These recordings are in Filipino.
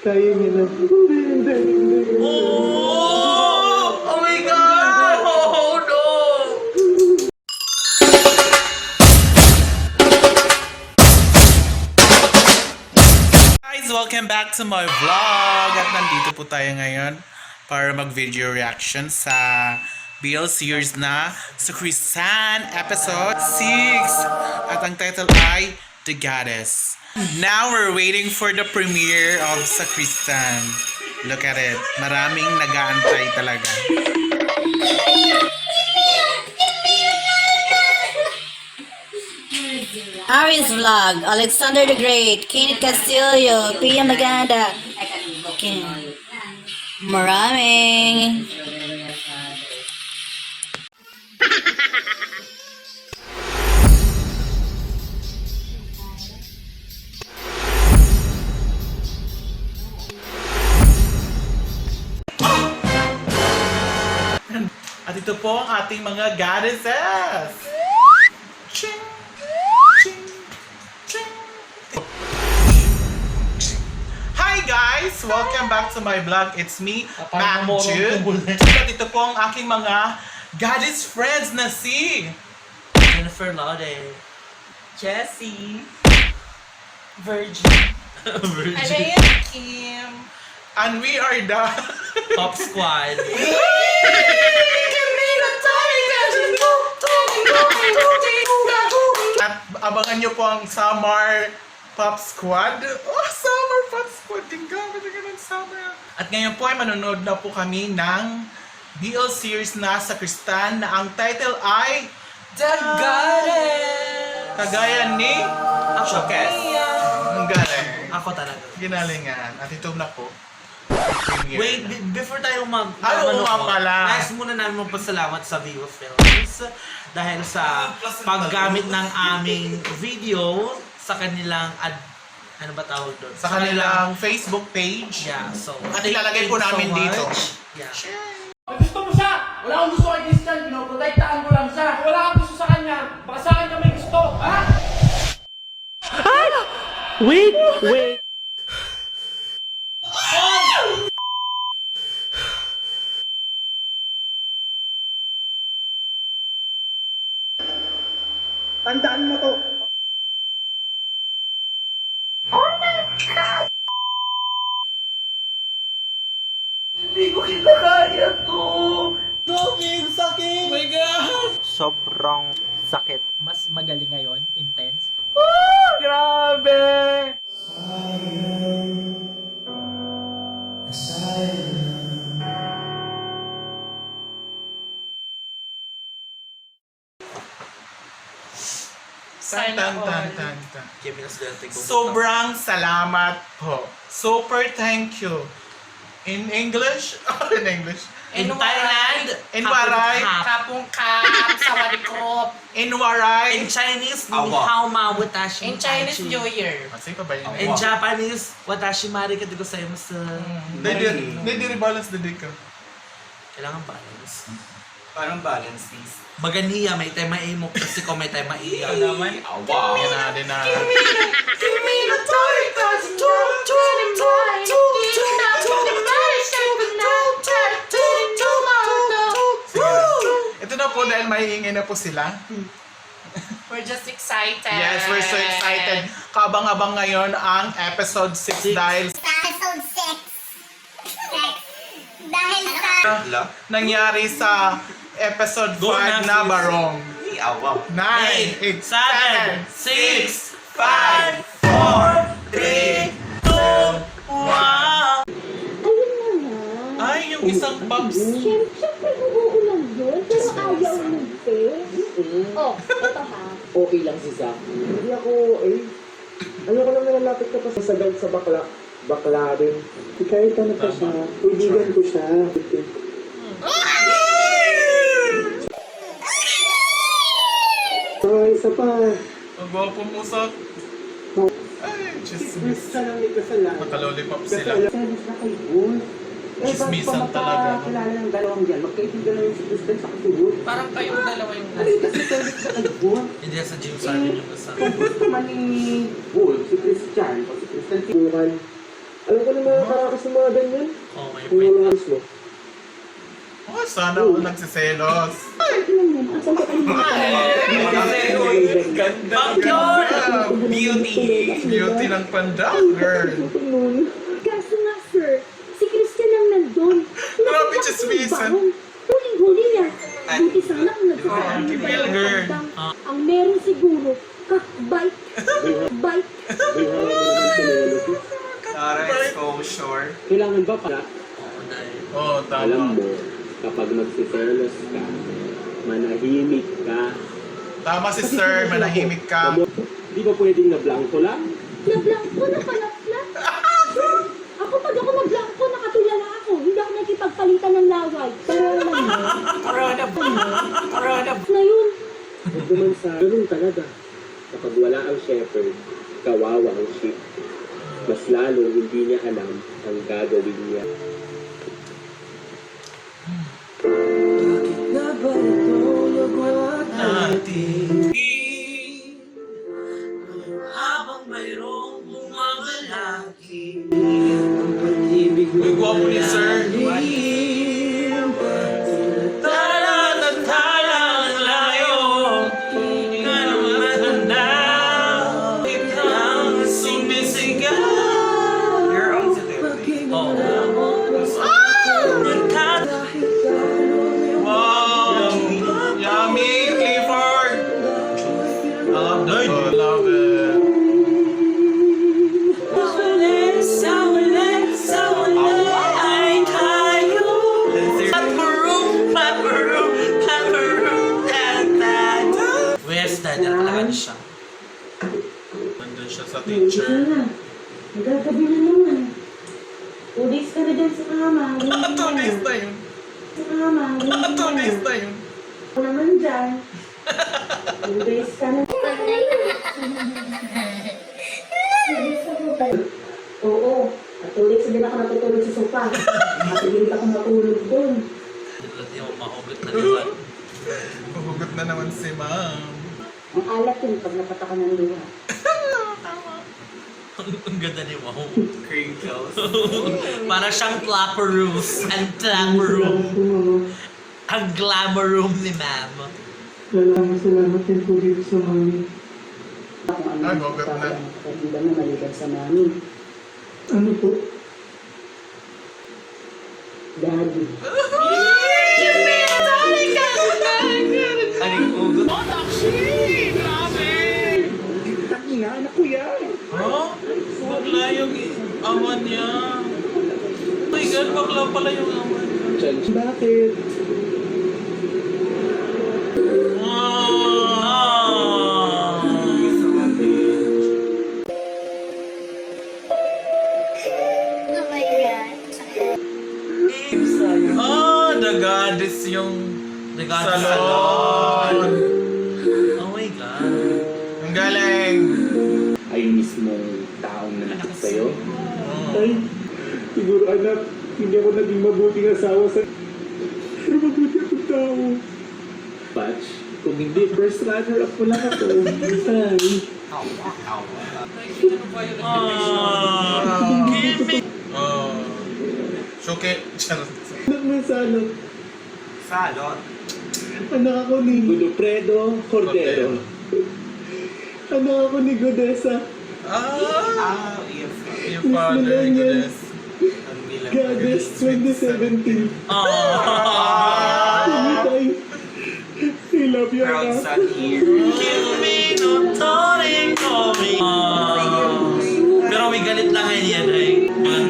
Kaya niya na. Hindi. Oh my God! Oh no! Guys, welcome back to my vlog! At nandito po tayo ngayon para mag-video reaction sa BL series na sa Christian episode 6. At ang title ay The Goddess. Now we're waiting for the premiere of sa Christian. Look at it. Maraming nag-aantay talaga. Aries Vlog, Alexander the Great, Kenneth Castillo, Pia Maganda. Okay. Maraming. At ito po ang ating mga goddesses! Ching! Ching! Ching! Hi guys! Welcome back to my vlog. It's me, Mac Jude. At ito po ang aking mga goddess friends na si Jennifer Laude, Jessie, Virgin, Virgin, Kim, and we are the Pop Squad. At abangan nyo po ang Summer Pop Squad. Oh, Summer Pop Squad! Tingnan ng summer. At ngayon po ay manonood na po kami ng BL series na sa Kristan na ang title ay The Goddess! Kagaya ni Ako, Ang galing. Ako talaga. Ginalingan. At ito na po. Wait, before tayo oo nga pala. nais muna namin magpasalamat sa Vivo Films dahil sa paggamit ng aming video sa kanilang ano ba tawag doon? Sa kanilang Facebook page. Yeah, so At ilalagay po thank you namin so dito. much. Yeah. Pag gusto mo siya, wala akong gusto kay Christian, pinoprotektaan ko lang siya. Wala akong gusto sa kanya, baka sa akin ka may gusto, ha? Wait! Tandaan mo to. Hindi ko kinakaya to. Sobrang sakit! Oh my God! Sobrang sakit. Mas magaling ngayon, intense. Grabe! Tan, tan, tan, tan, tan. Kaya pinaswerte ko. Sobrang salamat po. Super thank you. In English? In English. In Thailand, In Waray. Kapong kap, sawadikop. In Waray. In Chinese, ni hao ma watashi. In Chinese New Year. Kasi pa ba yun? In Japanese, watashi mari ka ko sa'yo mas Hindi rebalance na di ka. kailangan balance. Parang balance please. Maganiya, may tema mo kasi ko may tema iya. Naman. Wow. Yan na, din na. Ito na po dahil mahihingi na po sila. We're just excited. Yes, we're so excited. Kabang-abang ngayon ang episode 6 dahil Episode 6. Dahil sa nangyari sa episode 5 Go na, na sis. barong. Wow. 9, 8, 7, 6, 5, 4, 3, 2, 1. Ay, yung isang pops. Siyempre, oo lang yun. Pero ayaw nagpe. Oh, ito ha. Okay lang si Zach. Hindi ako, ano ko lang nalalapit ka pa sa sagal sa bakla. Bakla rin. Kahit ano pa siya, kaibigan ko siya. Isa pa. Ang gwapo mo sa... Ay, chismis. Isa lang may kasalanan. Magka-lollipop sila. Selos na kay Bull. Chismisan talaga, no? Kilala ng dalawang yan. Magkaibigan lang yung si Kristen sa Bull. Parang kayong dalawa yung Ano yung kasi selos na kay Bull? Hindi sa gym sa akin yung kasama. Kung gusto man ni Bull, si Christian, o si Kristen, si Bull, Alam ko na makakarakas ng mga ganyan. Oh my Kung friend. wala mo. Oh, sana ako nagsiselos. Beauty ng panda, girl. Kaso nga, sir, si Christian ang nandun. Grabe, chismisan. Huling-huli niya. Buti sana kung nagsasabi niya Kill, girl. Ang meron siguro, bite. Bite. Para exposure. Kailangan ba pala? Oh, Alam tama. mo, kapag magsiselos ka, manahimik ka. Tama si sir, manahimik ka. Di ba pwedeng na blanco lang? Nablangko na palaplat. Ako pag ako nablangko, nakatulala ako. Hindi ako nakipagpalitan ng laway. Pero alam mo, na yun. Huwag naman sa ganun talaga. Kapag wala ang shepherd, kawawa ang sheep. Mas lalo hindi niya alam ang gagawin niya. Habang mayroong bumabalaki. Uy, gwapo ni sir. Tala na tala ang layo. Ika naman handa. Ikaw ang sumisigaw. You're on to them. Oh. Wow! Yummy! Clifford! I love the food. Love it. Ay tayo. Paparoom, Where's that? Talaga siya. Nandun siya sa teacher. Nagagabi na naman. 2 days ka na dyan sa kama. 2 days na yun. Sa kama. 2 days na yun. Ako naman dyan. 2 days ka na. Oo. At 2 days din ako natutulog sa sofa. Matigilit ako matulog doon. Hindi mo mahugot na naman. Huhugot na naman si ma'am. Ang alat yun pag napataka ng luha. Ang ganda ni Wow. Crinkles. Para siyang clapperous and glamour. Ang glamour room ni ma'am. Salamat din po dito sa mami. Kung ano Ay, ang hugot na. pagkakita na maliban sa mami. Ano po? Daddy. Aling ugot. Ina, anak ko yan. Oh? Bakla yung awan niya. Oh my God, bakla pala yung awan niya. Bakit? Oh my God. Ah, the goddess yung The God salon. Oh my God. Ang galing. Ay mismong taong nanakit sa'yo? Oh. Ay, siguro anak, hindi ako naging mabuting asawa sa... Pero mabuti akong tao. Batch, kung hindi, first runner-up mo lang ako. Ay. Kimi. Oh. Suki. Charot. Anak mo salot. Salot. Anak ako ni Godofredo Cordero. Anak ako ni Godessa. Ah! Yes. Your father, goodness. Ang bilang. Goddess 2017. Ah. Tumitay. I love you, Proud anak. son here. Kimi no toring komi. Pero may galit lang ngayon yan ay.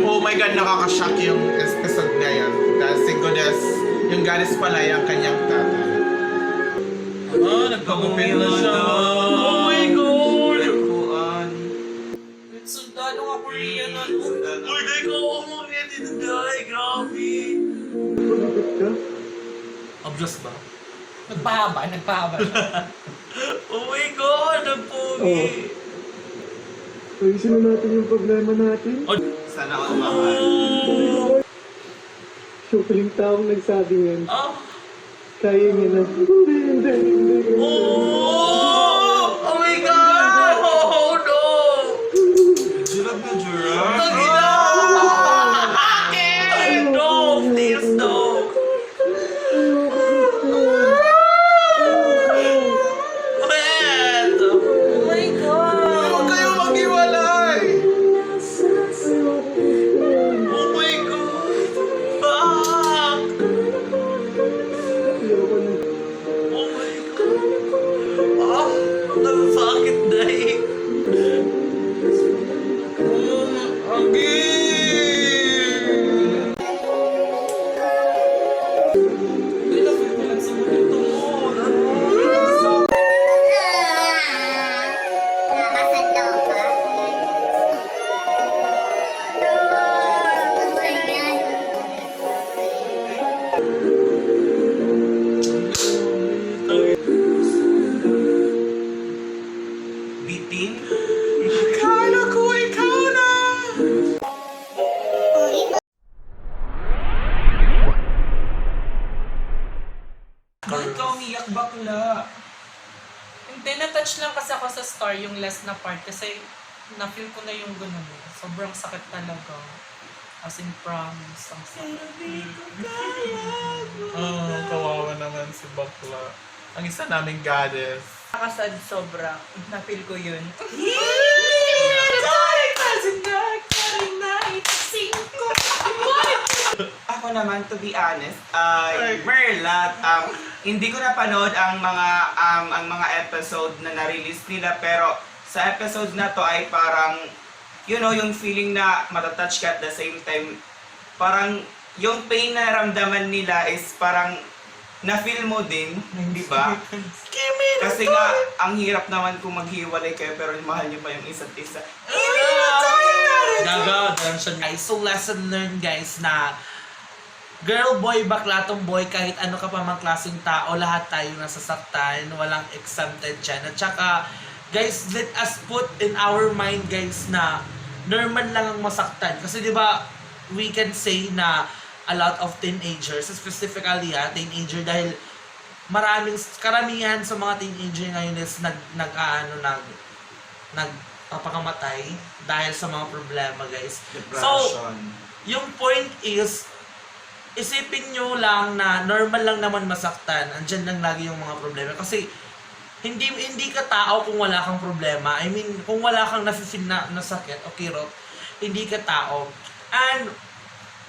Oh my God, nakakashock yung episode na yun. Dahil si Goddess, yung goddess pala yung kanyang tatay. Ah, nagpagupit na siya. Oh my God! Kuan. Sundalo nga Korean na. Oh my God, ako yan dito dahil. Grabe. Bakit ka? Obvious ba? Nagpahaba siya. Oh my God, ang pogi. Ayusin na natin yung problema natin. Sana ako mahal. Yung huling taong nagsabi niyan, Oh! kaya niya na. Hindi. Oh! Oh my God! Oh no! Jurab na jurab. Ang ina! Na-touch lang kasi ako sa story yung last na part kasi na-feel ko na yung ganun. Sobrang sakit talaga. As in promise. Ang sakit. Oh, kawawa naman si Bakla. Ang isa naming goddess. Nakasad sobra. Na-feel ko yun. Ako naman, to be honest, Merlat, hindi ko napanood ang mga episode na na-release nila, pero sa episode na to ay parang, you know, yung feeling na matatouch ka at the same time, parang yung pain na naramdaman nila is parang na-feel mo din, di ba? Kasi nga, ang hirap naman kung maghiwalay kayo pero mahal niyo pa yung isa't isa. Gaga, guys. So, lesson learned, guys, na girl, boy, bakla, tomboy, kahit ano ka pa mang klaseng tao, lahat tayo nasasaktan, walang exempted dyan. At saka, guys, let us put in our mind, guys, na normal lang ang masaktan. Kasi, di ba, we can say na a lot of teenagers, specifically teenager, dahil karamihan sa mga teenager ngayon is nagpapakamatay dahil sa mga problema, guys. So, Depression. yung point is, isipin nyo lang na normal lang naman masaktan. Andyan lang lagi yung mga problema. Kasi, hindi ka tao kung wala kang problema. I mean, kung wala kang nafe-feel na sakit o kirot, hindi ka tao. And,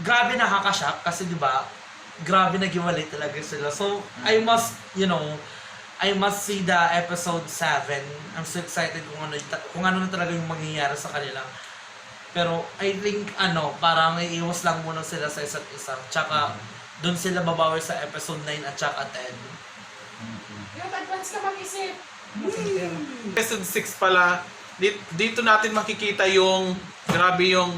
grabe nakaka-shock kasi di ba grabe naghiwalay talaga sila. So, I must see the episode 7. I'm so excited kung ano na talaga yung mangyayari sa kanila. Pero, I think, parang iiwas lang muna sila sa isa't isa. Tsaka, doon sila babawi sa episode 9 at tsaka 10. Yung advance ka mag-isip. Episode 6 pala, dito natin makikita yung grabe yung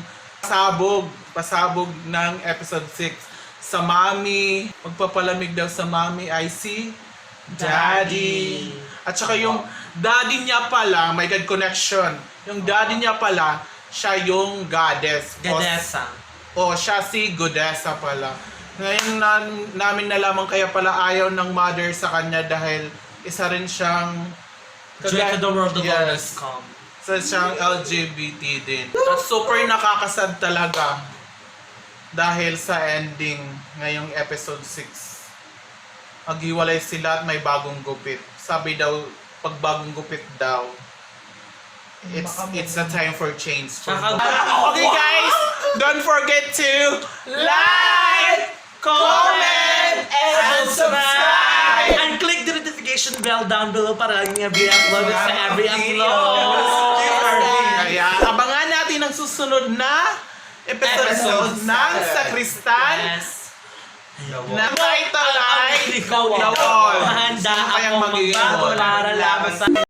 pasabog ng episode 6. Sa mami, magpapalamig daw sa mami ay si Daddy. At saka yung daddy niya pala, may God connection. Yung daddy niya pala, siya yung goddess. Gadesa. Siya si Goddessa pala. Ngayon namin nalaman kaya pala ayaw ng mother sa kanya dahil isa rin siyang Joy to the world of all is Yes. come. So siyang LGBT din. At super nakakasad talaga dahil sa ending ngayong episode 6. Maghiwalay sila at may bagong gupit. Sabi daw, pag bagong gupit daw, it's a time for change. Okay guys, don't forget to like, comment, and subscribe! And click the notification bell down below para laging upload sa every upload. Kaya abangan natin ang susunod na episode ng Sakristan Yes. na title ay Ikaw The Wall. Handa Sino kayang ako magiging magbago wall? para laban sa